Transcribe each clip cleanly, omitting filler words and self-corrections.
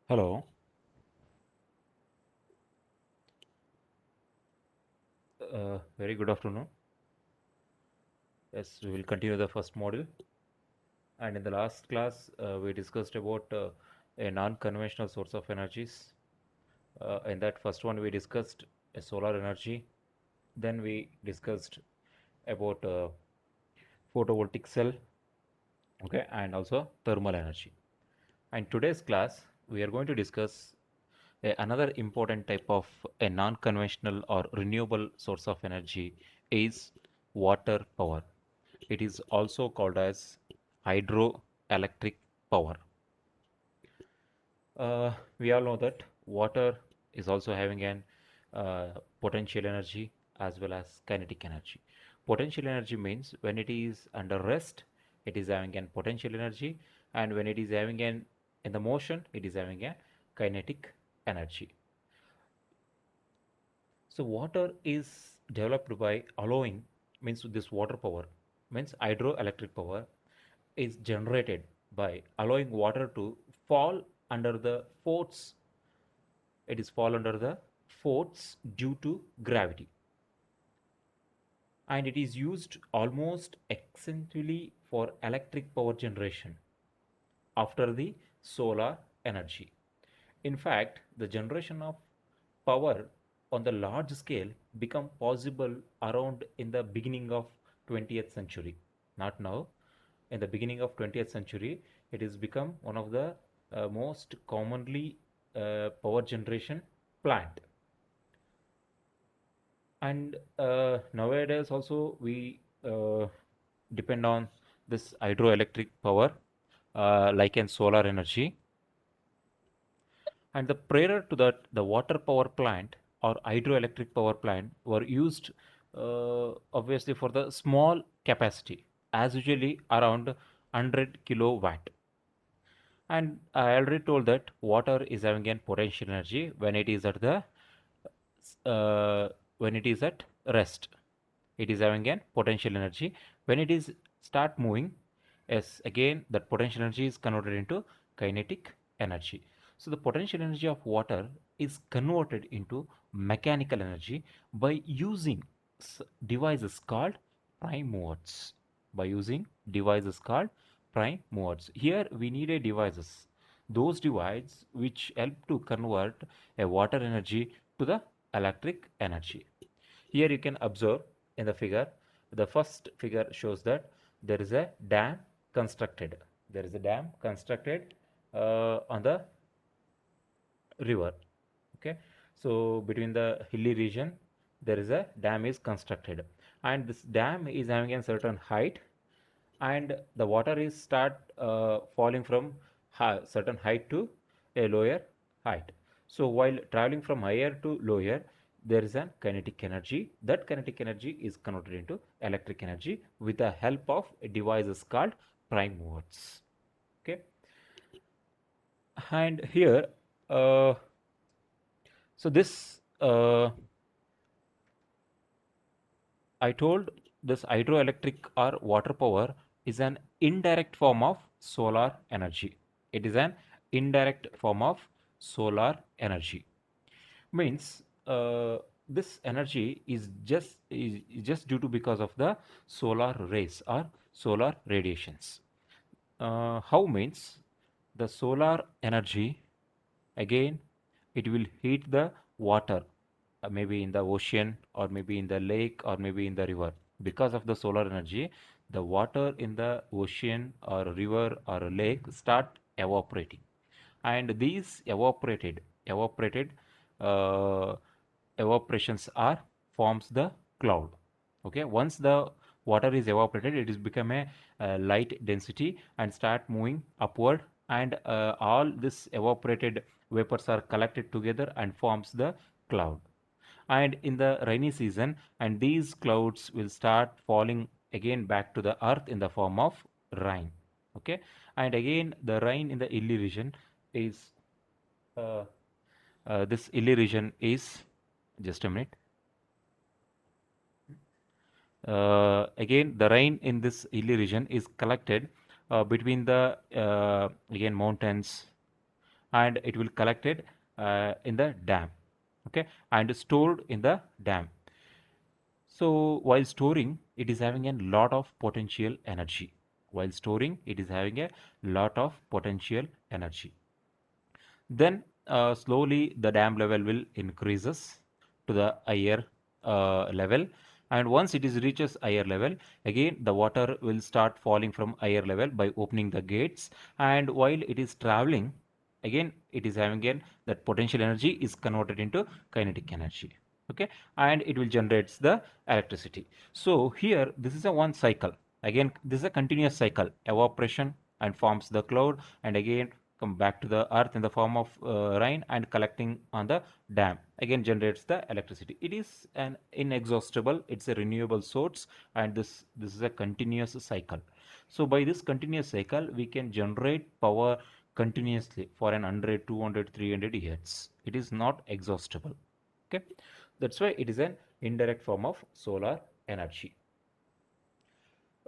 Hello. Very good afternoon. Yes, we will continue the first module. And in the last class, we discussed about a non-conventional source of energies. In that first one, we discussed a solar energy. Then we discussed about photovoltaic cell, okay, and also thermal energy. And today's class, we are going to discuss another important type of a non-conventional or renewable source of energy is water power. It is also called as hydroelectric power. We all know that water is also having an potential energy as well as kinetic energy. Potential energy means when it is under rest, it is having an potential energy, and when it is having an in the motion, it is having a kinetic energy. So water is developed by allowing means this water power means hydroelectric power is generated by allowing water to fall under the force. It is fall under the force due to gravity, and it is used almost exclusively for electric power generation after the solar energy. In fact, the generation of power on the large scale become possible around in the beginning of 20th century. Not now. In the beginning of 20th century, it has become one of the most commonly power generation plant. And nowadays also we depend on this hydroelectric power like in solar energy. And the prior to that, the water power plant or hydroelectric power plant were used obviously for the small capacity, as usually around 100 kilowatt. And I already told that water is having a potential energy when it is at the uh, when it is at rest. It is having a potential energy. When it is start moving, yes, again that potential energy is converted into kinetic energy. So the potential energy of water is converted into mechanical energy by using devices called prime movers. By using devices called prime movers. Here we need a devices. Those devices which help to convert a water energy to the electric energy. Here you can observe in the figure, the first figure shows that there is a dam constructed. There is a dam constructed on the river. Okay, so between the hilly region, there is a dam is constructed, and this dam is having a certain height, and the water is start falling from certain height to a lower height. So while traveling from higher to lower, there is a kinetic energy. That kinetic energy is converted into electric energy with the help of devices called prime movers. Okay, and here, uh, so this I told this hydroelectric or water power is an indirect form of solar energy. It is an indirect form of solar energy. Means this energy is just due to because of the solar rays or solar radiations. How means the solar energy again it will heat the water maybe in the ocean or maybe in the lake or maybe in the river. Because of the solar energy, the water in the ocean or river or lake start evaporating, and these evaporated uh, evaporations are forms the cloud. Okay, once the water is evaporated, it is become a light density and start moving upward, and all this evaporated vapors are collected together and forms the cloud. And in the rainy season, and these clouds will start falling again back to the earth in the form of rain. Okay, and again the rain in the hilly region is uh, this hilly region is just a minute. Again the rain in this hilly region is collected between the again mountains, and it will collect it in the dam, okay, and stored in the dam. So while storing, it is having a lot of potential energy. While storing, it is having a lot of potential energy. Then slowly the dam level will increases to the higher level, and once it is reaches higher level, again the water will start falling from higher level by opening the gates, and while it is traveling, again it is having again that potential energy is converted into kinetic energy, okay, and it will generates the electricity. So here this is a one cycle. Again this is a continuous cycle, evaporation and forms the cloud, and again come back to the earth in the form of rain and collecting on the dam, again generates the electricity. It is an inexhaustible, it's a renewable source, and this is a continuous cycle. So by this continuous cycle we can generate power continuously for an 100, 200, 300 years. It is not exhaustible, okay. That's why it is an indirect form of solar energy.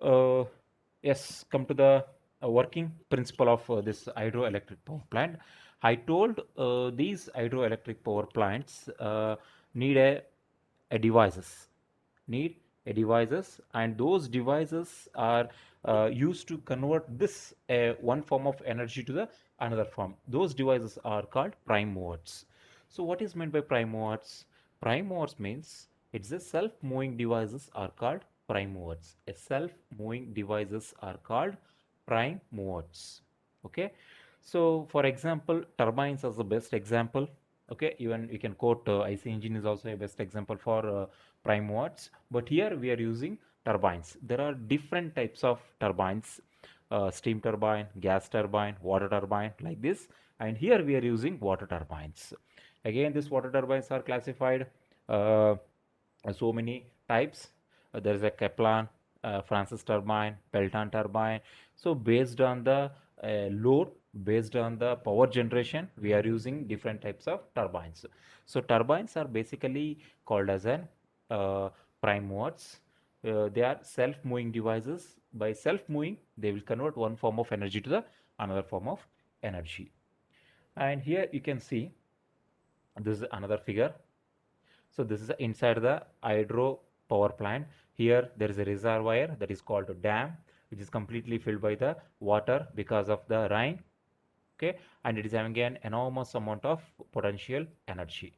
uh, yes, come to the working principle of this hydroelectric power plant. I told these hydroelectric power plants need a devices, need a devices, and those devices are used to convert this one form of energy to the another form. Those devices are called prime movers. So what is meant by prime movers? Prime movers means it's a self-moving devices are called prime movers. A self-moving devices are called prime movers. Okay. So for example, turbines is the best example. Okay, even you can quote IC engine is also a best example for prime movers. But here we are using turbines. There are different types of turbines: steam turbine, gas turbine, water turbine, like this. And here we are using water turbines. Again, these water turbines are classified uh, so many types. There is a Kaplan, Francis turbine, Pelton turbine. So based on the load, based on the power generation, we are using different types of turbines. So turbines are basically called as an prime movers. They are self-moving devices. By self-moving, they will convert one form of energy to the another form of energy. And here you can see this is another figure. So this is inside the hydro power plant. Here there is a reservoir that is called a dam, which is completely filled by the water because of the rain. Okay, and it is having an enormous amount of potential energy.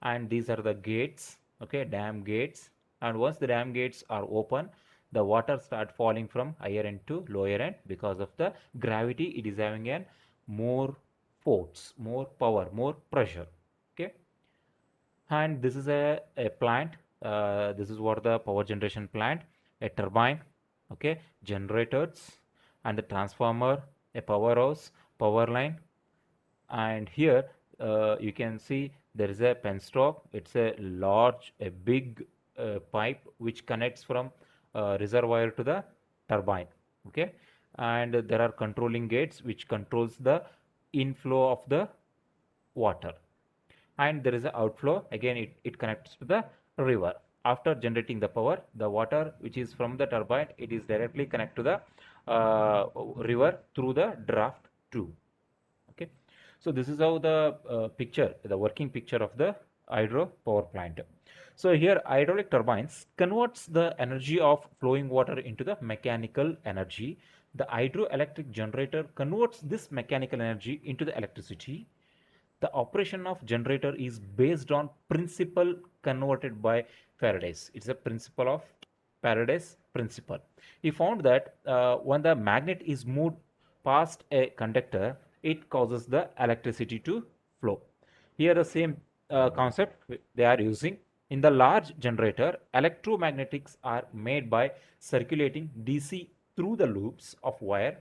And these are the gates. Okay, dam gates. And once the dam gates are open, the water start falling from higher end to lower end because of the gravity. It is having an more force, more power, more pressure. Okay, and this is a plant. This is what the power generation plant, a turbine, okay, generators, and the transformer, a powerhouse, power line. And here you can see there is a penstock. It's a large, a big pipe which connects from reservoir to the turbine, okay. And there are controlling gates which controls the inflow of the water, and there is an outflow. Again it connects to the river. After generating the power, the water which is from the turbine, it is directly connect to the river through the draft tube. Okay, so this is how the picture, the working picture of the hydro power plant. So here hydraulic turbines converts the energy of flowing water into the mechanical energy. The hydroelectric generator converts this mechanical energy into the electricity. The operation of generator is based on principle converted by Faraday's. It's a principle of Faraday's principle. He found that when the magnet is moved past a conductor, it causes the electricity to flow. Here the same concept they are using. In the large generator, electromagnetics are made by circulating DC through the loops of wire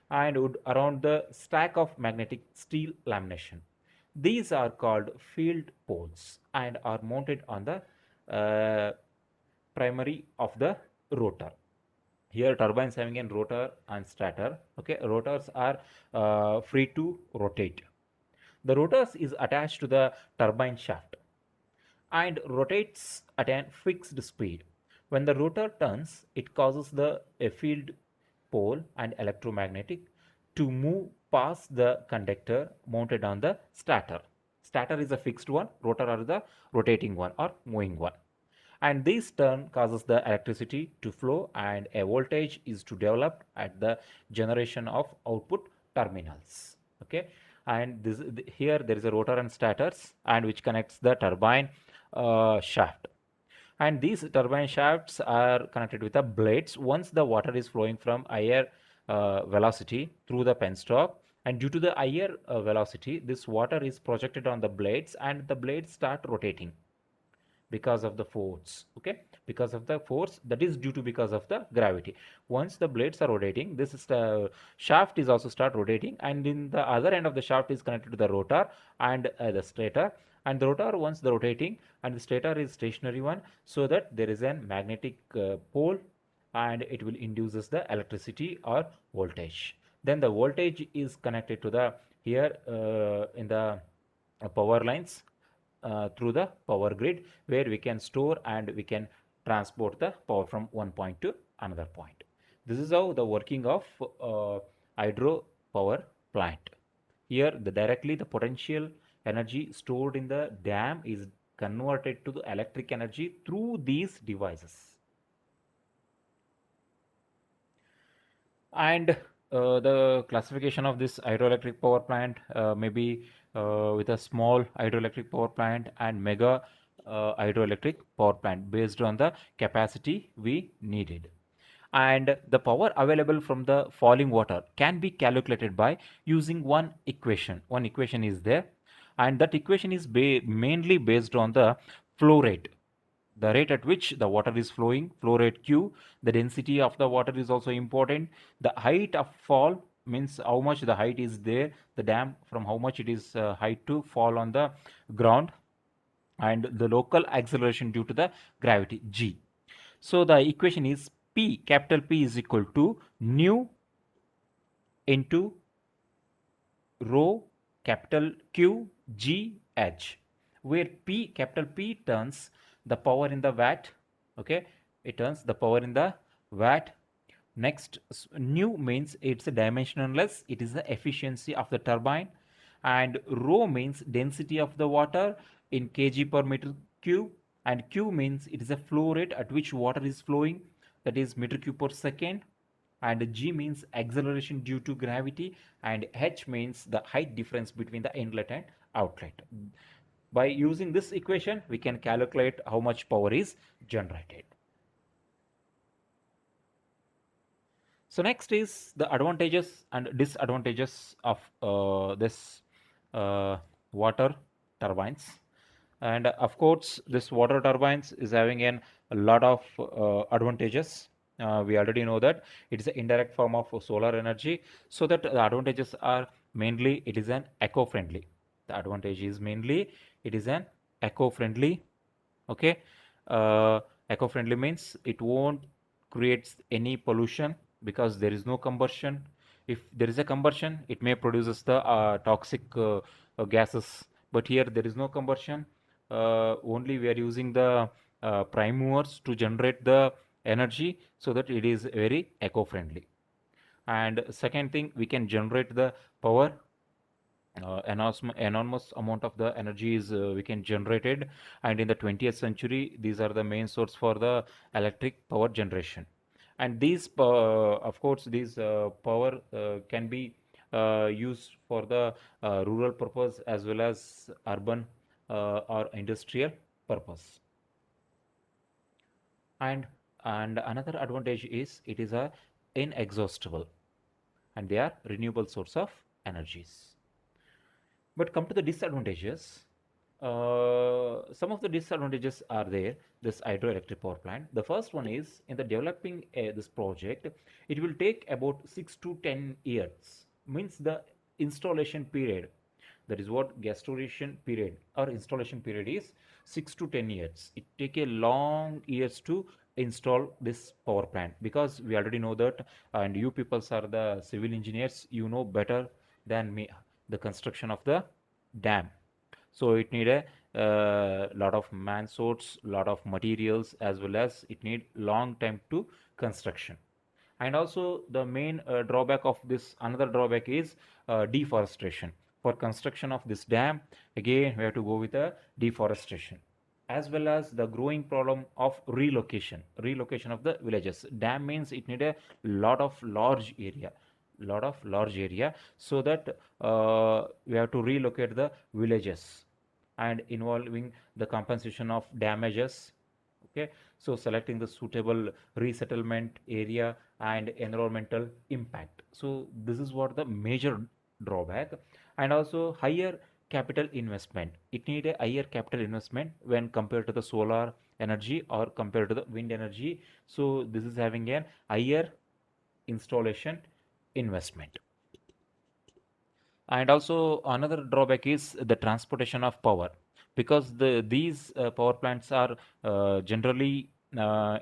and wood around the stack of magnetic steel lamination. These are called field poles and are mounted on the uh, primary of the rotor. Here turbines having a rotor and stator. Okay, rotors are free to rotate. The rotors is attached to the turbine shaft and rotates at a fixed speed. When the rotor turns, it causes the a field pole and electromagnetic to move pass the conductor mounted on the stator. Stator is a fixed one, rotor are the rotating one or moving one. And this turn causes the electricity to flow, and a voltage is to develop at the generation of output terminals. Okay, and here there is a rotor and stators, and which connects the turbine shaft, and these turbine shafts are connected with the blades. Once the water is flowing from higher velocity through the penstock, and due to the higher velocity, this water is projected on the blades, and the blades start rotating because of the force. Okay, because of the force that is due to because of the gravity. Once the blades are rotating, this is the shaft is also start rotating, and in the other end of the shaft is connected to the rotor and the stator. And the rotor, once the rotating, and the stator is stationary one, so that there is a magnetic pole, and it will induces the electricity or voltage. Then the voltage is connected to the here in the power lines through the power grid, where we can store and we can transport the power from one point to another point. This is how the working of hydro power plant. Here, directly the potential energy stored in the dam is converted to the electric energy through these devices. And the classification of this hydroelectric power plant maybe with a small hydroelectric power plant and mega hydroelectric power plant based on the capacity we needed. And the power available from the falling water can be calculated by using one equation. One equation is there, and that equation is mainly based on the flow rate, the rate at which the water is flowing, flow rate Q. The density of the water is also important. The height of fall means how much the height is there, the dam from how much it is height to fall on the ground, and the local acceleration due to the gravity G. So the equation is P, capital P is equal to nu into rho capital Q G H, where P, capital P, turns the power in the watt. Okay, it turns the power in the watt. Next, nu means it's a dimensionless, it is the efficiency of the turbine, and rho means density of the water in kg per meter cube, and Q means it is a flow rate at which water is flowing, that is meter cube per second, and G means acceleration due to gravity, and H means the height difference between the inlet and outlet. By using this equation, we can calculate how much power is generated. So next is the advantages and disadvantages of this uh, water turbines. And of course, this water turbines is having a lot of advantages. We already know that it is an indirect form of solar energy. So that the advantages are mainly it is an eco-friendly. The advantage is mainly it is an eco-friendly. Okay, eco-friendly means it won't create any pollution because there is no combustion. If there is a combustion, it may produces the toxic gases, but here there is no combustion. Only we are using the prime movers to generate the energy, so that it is very eco-friendly. And second thing, we can generate the power. Enormous amount of the energy is we can generated, and in the 20th century these are the main source for the electric power generation. And these of course these power can be used for the rural purpose as well as urban or industrial purpose. And and another advantage is it is a inexhaustible, and they are renewable source of energies. But come to the disadvantages. Some of the disadvantages are there. This hydroelectric power plant. The first one is in the developing this project, it will take about 6 to 10 years. Means the installation period. That is what gestation period or installation period is 6 to 10 years. It take a long years to install this power plant, because we already know that, and you peoples are the civil engineers. You know better than me the construction of the dam. So it need a lot of man sorts, lot of materials, as well as it need long time to construction. And also the main drawback of this, another drawback is deforestation. For construction of this dam, again we have to go with a deforestation, as well as the growing problem of relocation of the villages. Dam means it need a lot of large area, so that we have to relocate the villages, and involving the compensation of damages. Okay, so selecting the suitable resettlement area and environmental impact. So this is what the major drawback. And also higher capital investment. It need a higher capital investment when compared to the solar energy or compared to the wind energy. So this is having a higher installation investment. And also another drawback is the transportation of power, because these power plants are generally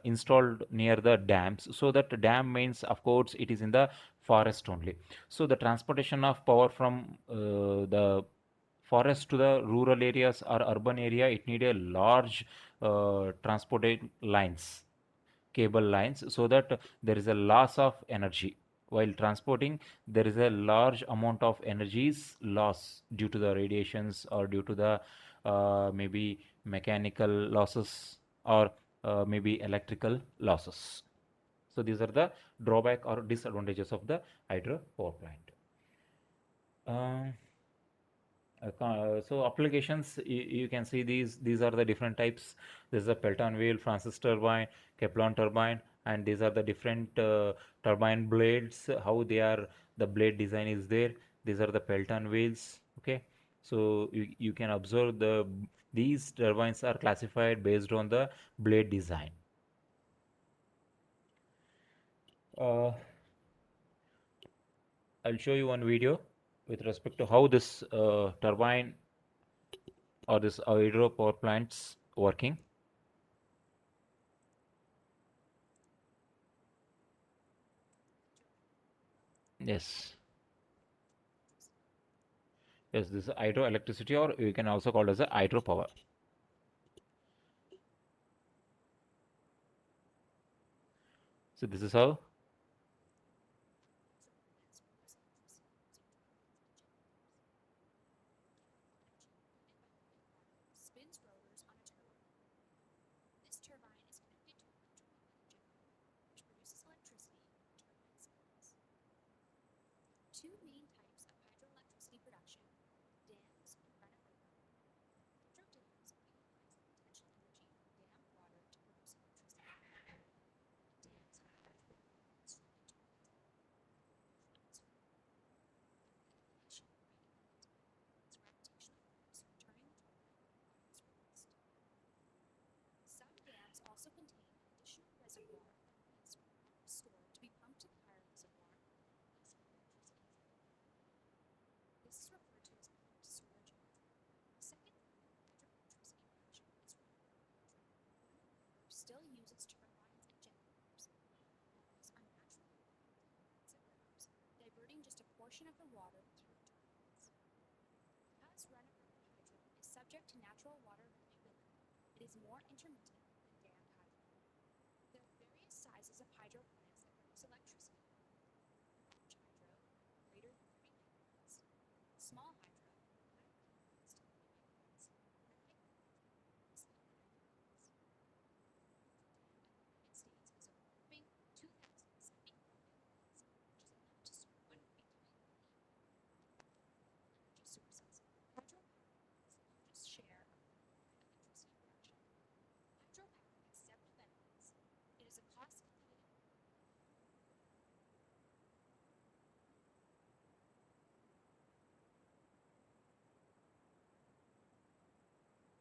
installed near the dams. So that dam means, of course, it is in the forest only. So the transportation of power from the forest to the rural areas or urban area, it need a large transportation lines, cable lines, so that there is a loss of energy while transporting. There is a large amount of energies loss due to the radiations, or due to the maybe mechanical losses, or maybe electrical losses. So these are the drawback or disadvantages of the hydro power plant. Um, so applications, you can see these are the different types. This is a Pelton wheel, Francis turbine, Kaplan turbine, and these are the different turbine blades. How they are, the blade design is there. These are the Pelton wheels. Okay, so you can observe these turbines are classified based on the blade design. Uh, I'll show you one video with respect to how this turbine or this hydro power plants working. Yes. Yes, this is hydroelectricity, or you can also call it as a hydropower. So this is how.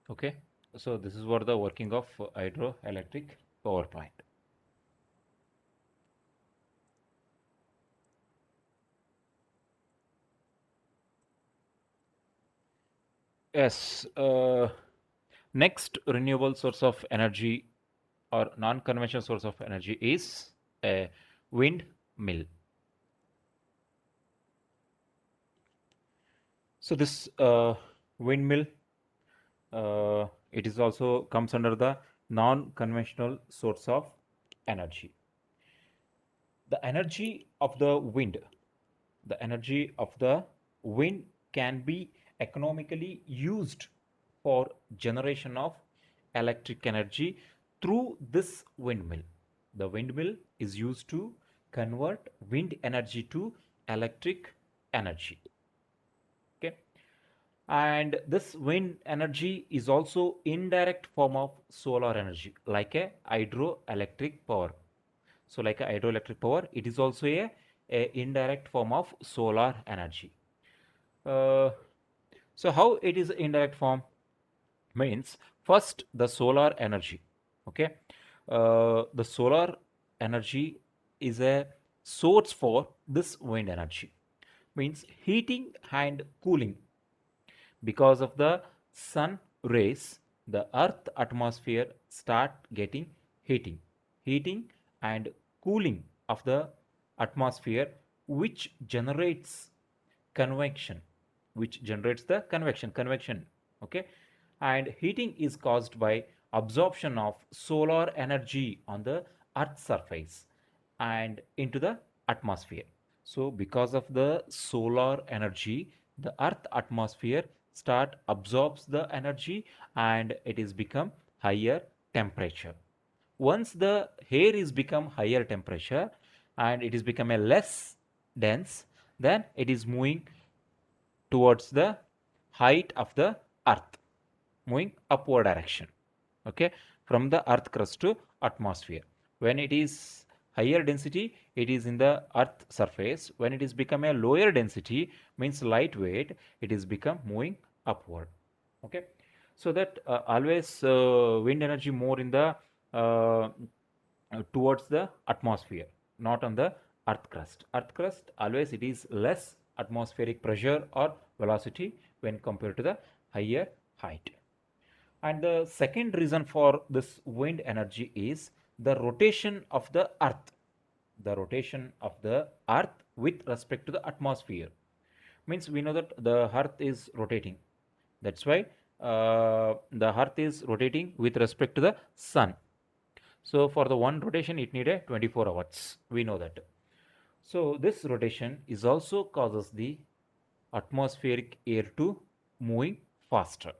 Okay. So this is what the working of hydroelectric power plant. Yes. Next renewable source of energy or non-conventional source of energy is a windmill. So this windmill, it is also comes under the non-conventional source of energy. The energy of the wind, the energy of the wind can be economically used for generation of electric energy through this windmill. The windmill is used to convert wind energy to electric energy. Okay, and this wind energy is also indirect form of solar energy, like a hydroelectric power. So like a hydroelectric power, it is also a indirect form of solar energy. uh, so how it is indirect form means, first the solar energy. Okay, the solar energy is a source for this wind energy, means heating and cooling. Because of the sun rays, the earth atmosphere start getting heating and cooling of the atmosphere, which generates convection, convection. Okay, and heating is caused by absorption of solar energy on the earth's surface and into the atmosphere. So because of the solar energy, the earth atmosphere start absorbs the energy and it is become higher temperature. Once the air is become higher temperature and it is become a less dense, then it is moving towards the height of the earth, moving upward direction. Okay, from the earth crust to atmosphere. When it is higher density, it is in the earth surface. When it is become a lower density, means lightweight, it is become moving upward. Okay, so that always wind energy more in the towards the atmosphere, not on the earth crust. Earth crust always it is less atmospheric pressure or velocity when compared to the higher height. And the second reason for this wind energy is the rotation of the earth. The rotation of the earth with respect to the atmosphere. Means we know that the earth is rotating. That's why the earth is rotating with respect to the sun. So for the one rotation, it need a 24 hours. We know that. So this rotation is also causes the atmospheric air to moving faster.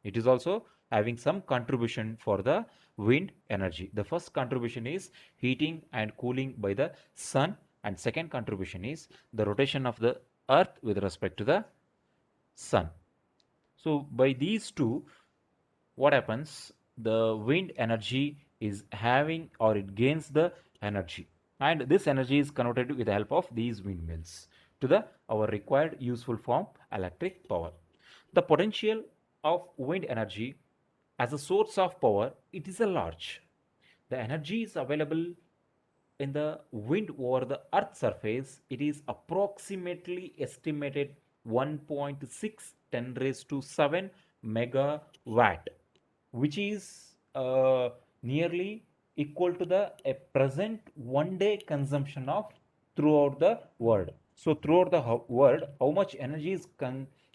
It is also having some contribution for the wind energy. The first contribution is heating and cooling by the sun, and second contribution is the rotation of the earth with respect to the sun. So by these two, what happens? The wind energy is having, or it gains the energy, and this energy is converted with the help of these windmills to the our required useful form, electric power. The potential of wind energy as a source of power, it is a large. The energy is available in the wind over the earth's surface. It is approximately estimated 1.6 10 raised to 7 megawatt, which is nearly equal to the a present one day consumption of throughout the world. So throughout the world, how much energy is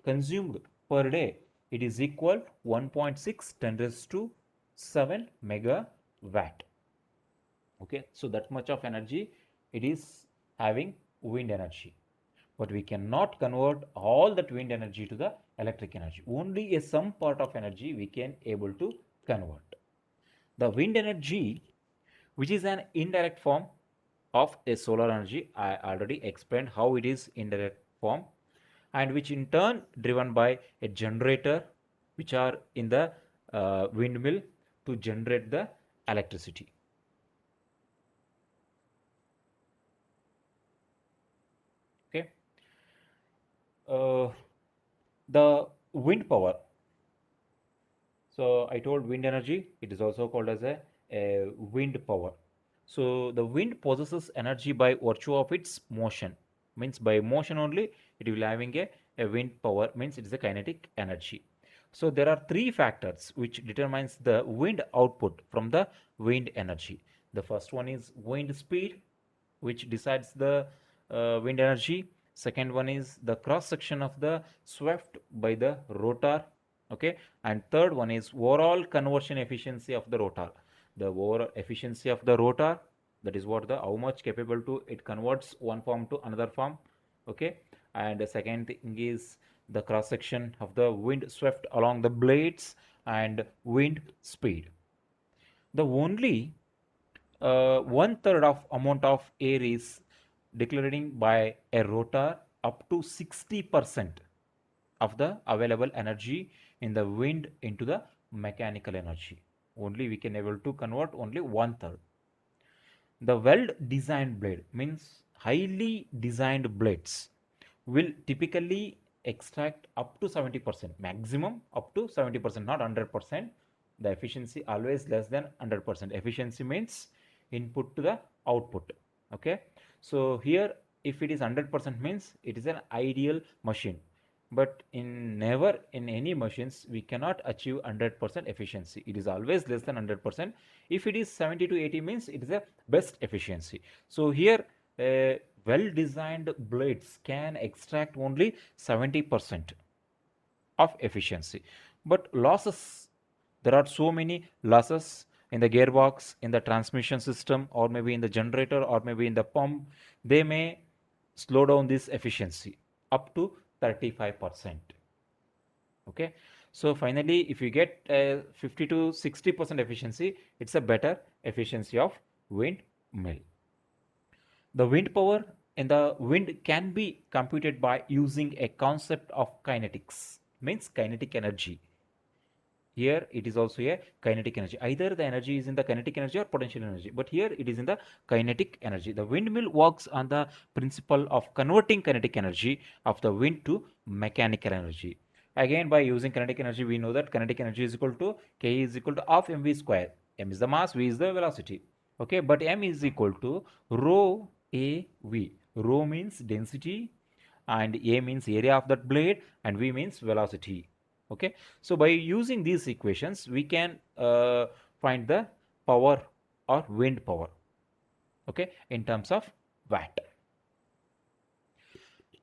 consumed per day? It is equal 1.6 10 raised to 7 megawatt. Okay, so that much of energy it is having wind energy, but we cannot convert all that wind energy to the electric energy. Only a some part of energy we can able to convert. The wind energy, which is an indirect form of a solar energy, I already explained how it is indirect form, and which in turn driven by a generator, which are in the windmill to generate the electricity. Okay, uh, the wind power. So I told wind energy, it is also called as a wind power. So the wind possesses energy by virtue of its motion. Means by motion only, it will having a wind power, means it is a kinetic energy. So there are three factors which determines the wind output from the wind energy. The first one is wind speed, which decides the wind energy. Second one is the cross section of the swept by the rotor. Okay, and third one is overall conversion efficiency of the rotor. The overall efficiency of the rotor. That is what the how much capable to it converts one form to another form. Okay. And the second thing is the cross section of the wind swept along the blades and wind speed. The only one third of amount of air is declaring by a rotor up to 60% of the available energy in the wind into the mechanical energy. Only we can able to convert only one third. The well designed blade means highly designed blades will typically extract up to 70%, maximum up to 70%, not 100%. The efficiency always less than 100%. Efficiency means input to the output. Okay. So here, if it is 100% means it is an ideal machine, but in never in any machines we cannot achieve 100% efficiency. It is always less than 100%. If it is 70 to 80 means it is a best efficiency. So here, well designed blades can extract only 70% of efficiency, but losses, there are so many losses in the gearbox, in the transmission system, or maybe in the generator, or maybe in the pump. They may slow down this efficiency up to 35%. Okay. So finally, if you get 50 to 60% efficiency, it's a better efficiency of windmill. The wind power in the wind can be computed by using a concept of kinetics, means kinetic energy. Here it is also a kinetic energy. Either the energy is in the kinetic energy or potential energy, but here it is in the kinetic energy. The windmill works on the principle of converting kinetic energy of the wind to mechanical energy. Again, by using kinetic energy, we know that kinetic energy is equal to K is equal to half mv square. M is the mass, V is the velocity. Okay, but M is equal to rho A V. Rho means density, and A means area of that blade, and V means velocity. Okay. So by using these equations we can find the power or wind power, okay, in terms of watt.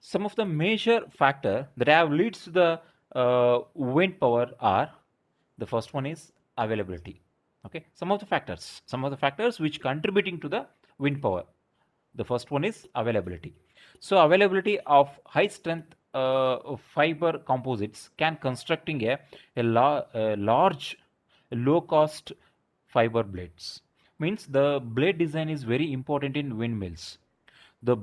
Some of the major factor that have leads to the wind power are, the first one is availability. Okay, some of the factors which contributing to the wind power. The first one is availability. So availability of high strength fiber composites can constructing a large low cost fiber blades. Means the blade design is very important in windmills. The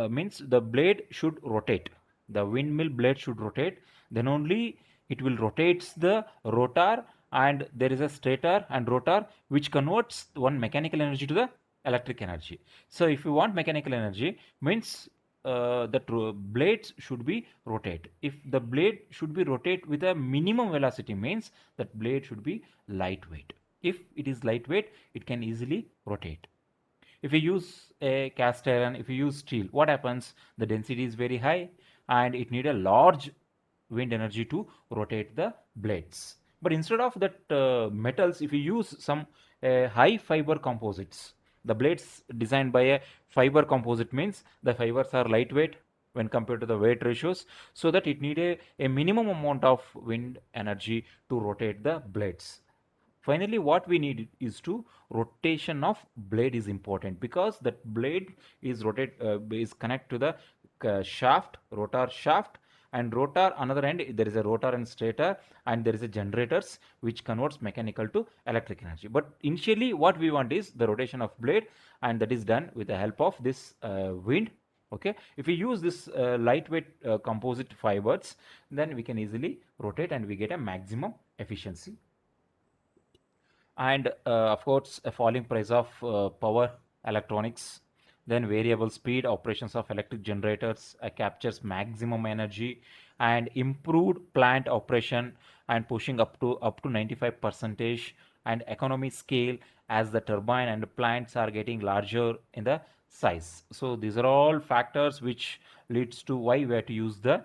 means the blade should rotate, the windmill blade should rotate, then only it will rotates the rotor, and there is a stator and rotor which converts one mechanical energy to the electric energy. So if you want mechanical energy means that blades should be rotate. If the blade should be rotate with a minimum velocity means that blade should be lightweight. If it is lightweight, it can easily rotate. If you use a cast iron, if you use steel, what happens? The density is very high and it need a large wind energy to rotate the blades. But instead of that metals, if you use some high fiber composites, the blades designed by a fiber composite means the fibers are lightweight when compared to the weight ratios, so that it need a minimum amount of wind energy to rotate the blades. Finally, what we need is to rotation of blade is important, because that blade is rotate is connect to the shaft, rotor shaft, and rotor another end there is a rotor and stator, and there is a generators which converts mechanical to electric energy. But initially what we want is the rotation of blade, and that is done with the help of this wind. Okay, if we use this lightweight composite fibers, then we can easily rotate and we get a maximum efficiency. And of course a falling price of power electronics, then variable speed operations of electric generators captures maximum energy, and improved plant operation and pushing up to 95 percentage, and economy scale as the turbine and the plants are getting larger in the size. So these are all factors which leads to why we have to use the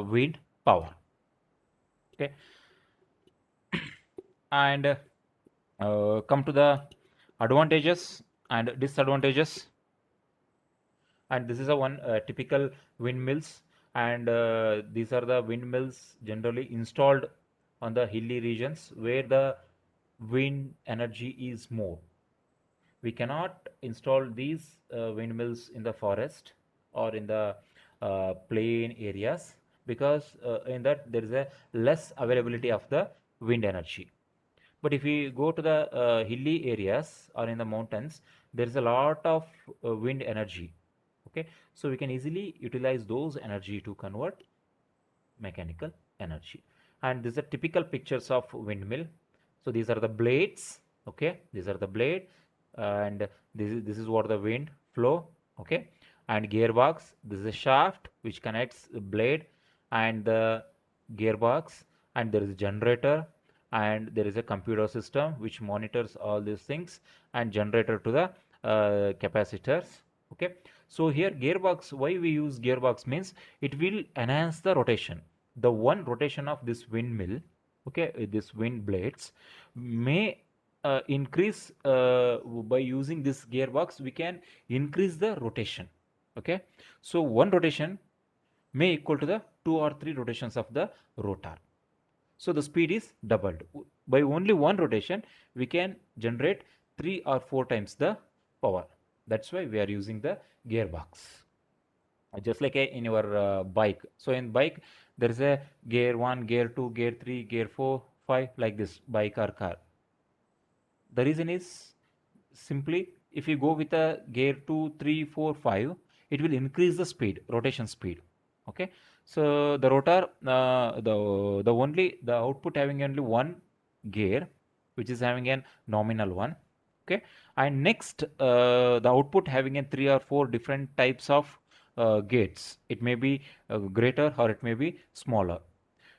wind power. Okay. And come to the advantages and disadvantages. And this is a one typical windmills, and these are the windmills generally installed on the hilly regions where the wind energy is more. We cannot install these windmills in the forest or in the plain areas, because in that there is a less availability of the wind energy. But if we go to the hilly areas or in the mountains, there is a lot of wind energy. Okay, so we can easily utilize those energy to convert mechanical energy. And these are typical pictures of windmill. So these are the blades. Okay, these are the blade, and this is what the wind flow. Okay, and gearbox. This is a shaft which connects the blade and the gearbox, and there is a generator, and there is a computer system which monitors all these things, and generator to the capacitors. Okay, so here gearbox, why we use gearbox means it will enhance the rotation. The one rotation of this windmill, okay, this wind blades may increase, by using this gearbox we can increase the rotation. Okay, so one rotation may equal to the two or three rotations of the rotor. So the speed is doubled. By only one rotation, we can generate three or four times the power. That's why we are using the gearbox. Just like in your bike. So in bike, there is a gear 1, gear 2, gear 3, gear 4, 5, like this bike or car. The reason is simply if you go with a gear 2, 3, 4, 5, it will increase the speed, rotation speed. Okay. So the rotor, the output having only one gear, which is having a nominal one. Okay. And next, the output having a three or four different types of gates. It may be greater or it may be smaller.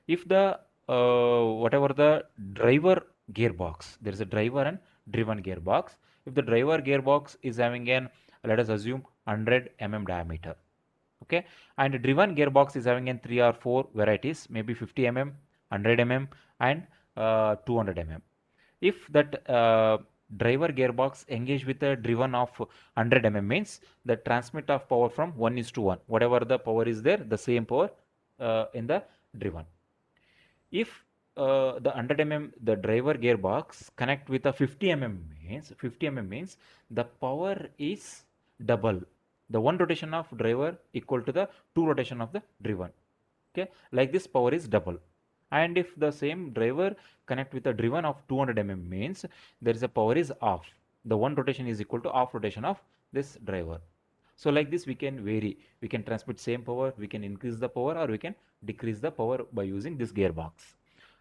If the whatever the driver gearbox, there is a driver and driven gearbox. If the driver gearbox is having an, let us assume, 100 diameter, okay, and the driven gearbox is having an three or four varieties, maybe 50 100 and 200 if that driver gearbox engage with a driven of 100 means the transmit of power from 1 is to 1, whatever the power is there, the same power in the driven. If the 100 the driver gearbox connect with a 50 means the power is double. The one rotation of driver equal to the two rotation of the driven. Okay, like this power is double. And if the same driver connect with a driven of 200 means there is a power is off. The one rotation is equal to off rotation of this driver. So like this we can vary. We can transmit same power, we can increase the power, or we can decrease the power by using this gearbox.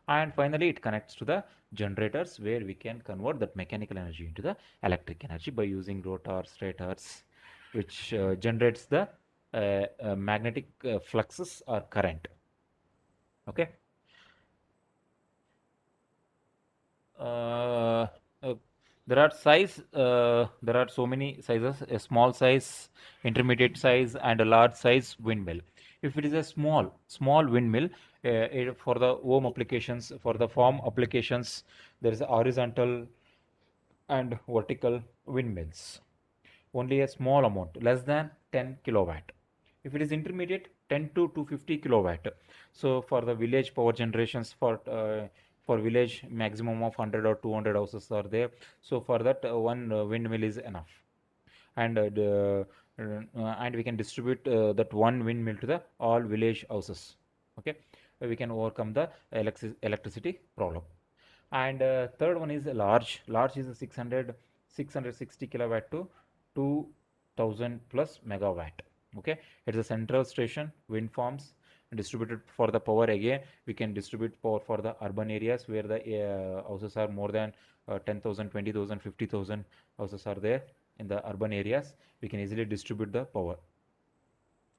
And finally it connects to the generators where we can convert that mechanical energy into the electric energy by using rotor stators, which generates the magnetic fluxes or current. Okay. uh, uh, there are there are so many sizes: a small size, intermediate size, and a large size windmill. If it is a small windmill, for the home applications, for the farm applications, there is a horizontal and vertical windmills. Only a small amount, less than 10 kilowatt. If it is intermediate, 10 to 250 kilowatt. So for the village power generations, for village maximum of 100 or 200 houses are there. So for that, one windmill is enough. And and we can distribute that one windmill to the all village houses. Okay, we can overcome the electricity problem. And third one is large is a 660 kilowatt to 2000 plus megawatt. Okay, it's a central station wind farms distributed for the power. Again, we can distribute power for the urban areas where the houses are more than 10,000 20,000 50,000 houses are there. In the urban areas we can easily distribute the power.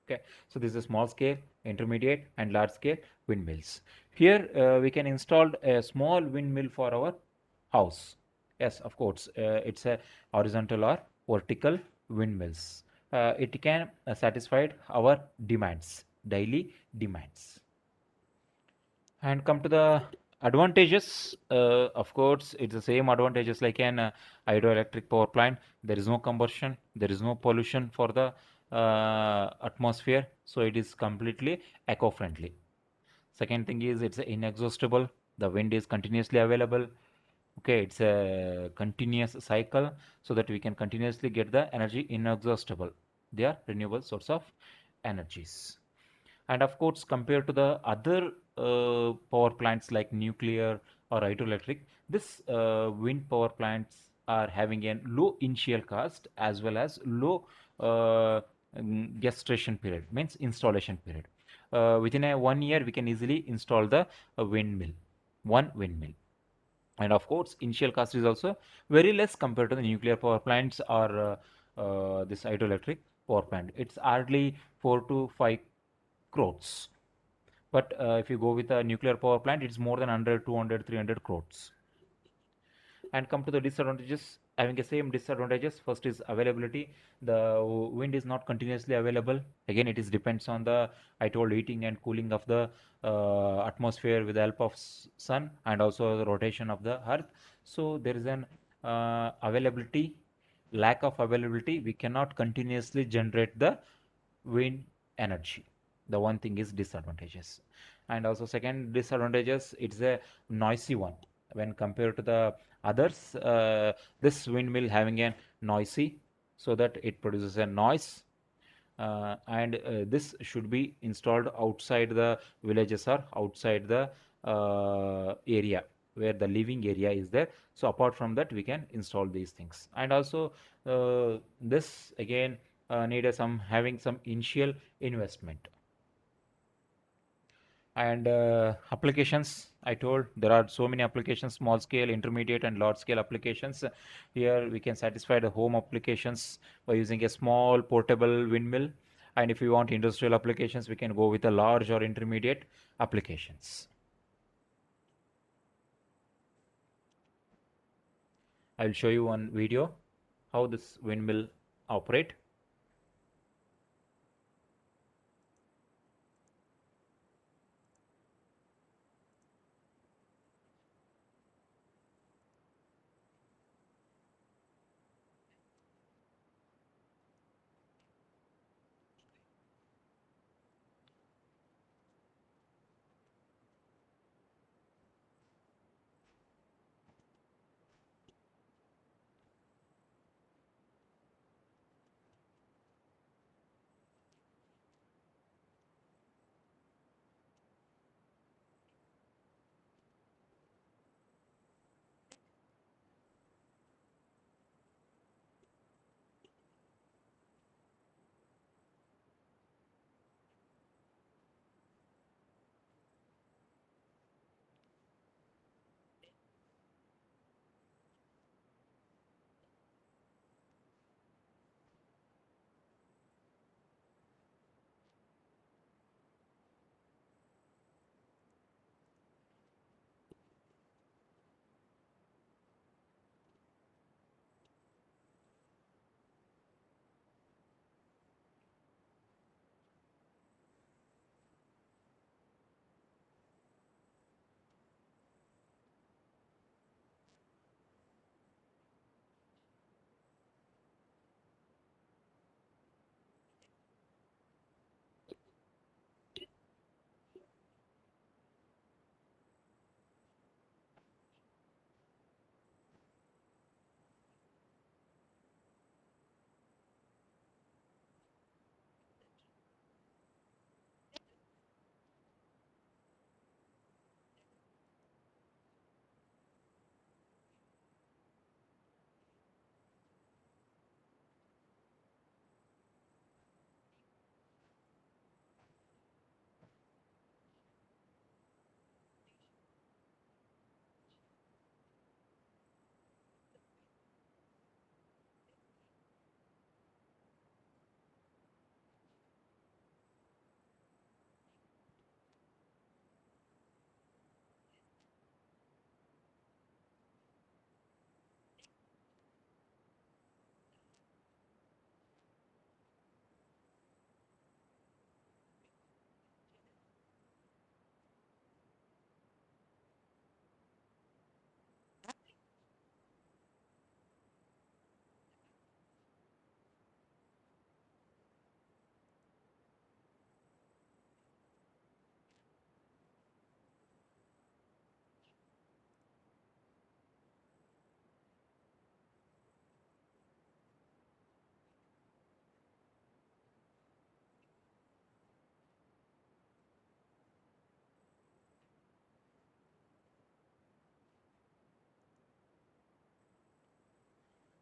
Okay, so this is small scale, intermediate, and large scale windmills. Here we can install a small windmill for our house. Yes, of course, it's a horizontal or vertical windmills. It can satisfy our demands, daily demands. And come to the advantages. Of course, it's the same advantages like an hydroelectric power plant. There is no combustion, there is no pollution for the atmosphere, so it is completely eco-friendly. Second thing is it's inexhaustible. The wind is continuously available. Okay, it's a continuous cycle so that we can continuously get the energy inexhaustible. They are renewable source of energies. And of course, compared to the other power plants like nuclear or hydroelectric, this wind power plants are having a low initial cost as well as low gestation period, means installation period. Within a 1 year, we can easily install the windmill, one windmill. And of course, initial cost is also very less compared to the nuclear power plants or this hydroelectric power plant. It's hardly 4 to 5 crores. But if you go with a nuclear power plant, it's more than 100, 200, 300 crores. And come to the disadvantages, having the same disadvantages. First is availability. The wind is not continuously available. Again, it is depends on the, I told, heating and cooling of the atmosphere with the help of sun and also the rotation of the earth. So there is an availability, lack of availability. We cannot continuously generate the wind energy. The one thing is disadvantages. And also second disadvantages, it's a noisy one when compared to the others. This windmill having a noisy, so that it produces a noise. And this should be installed outside the villages or outside the area where the living area is there. So apart from that, we can install these things. And also this again need some having some initial investment. And applications, I told there are so many applications: small scale, intermediate, and large scale applications. Here we can satisfy the home applications by using a small portable windmill. And if we want industrial applications, we can go with a large or intermediate applications. I'll show you one video how this windmill operate.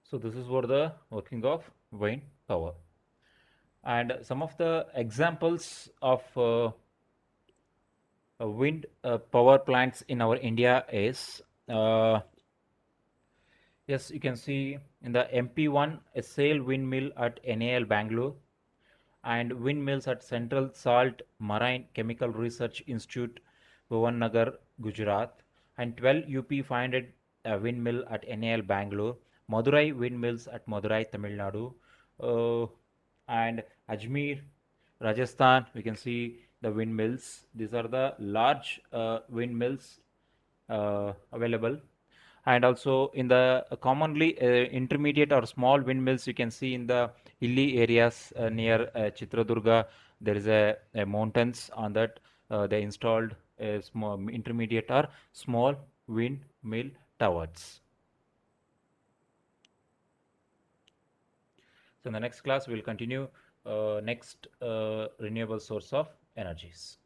So this is what the working of wind power. And some of the examples of wind power plants in our India is uh, yes, you can see in the MP1 a sail windmill at NAL Bangalore and windmills at Central Salt Marine Chemical Research Institute, Bhuvannagar, Gujarat, and 12 UP 500 windmill at NAL Bangalore, Madurai windmills at Madurai, Tamil Nadu, uh, and Ajmer, Rajasthan. We can see the windmills. These are the large windmills available, and also in the commonly intermediate or small windmills you can see in the hilly areas near Chitradurga. There is a mountains on that they installed a small intermediate or small windmill towers. So in the next class we will continue next renewable source of energies.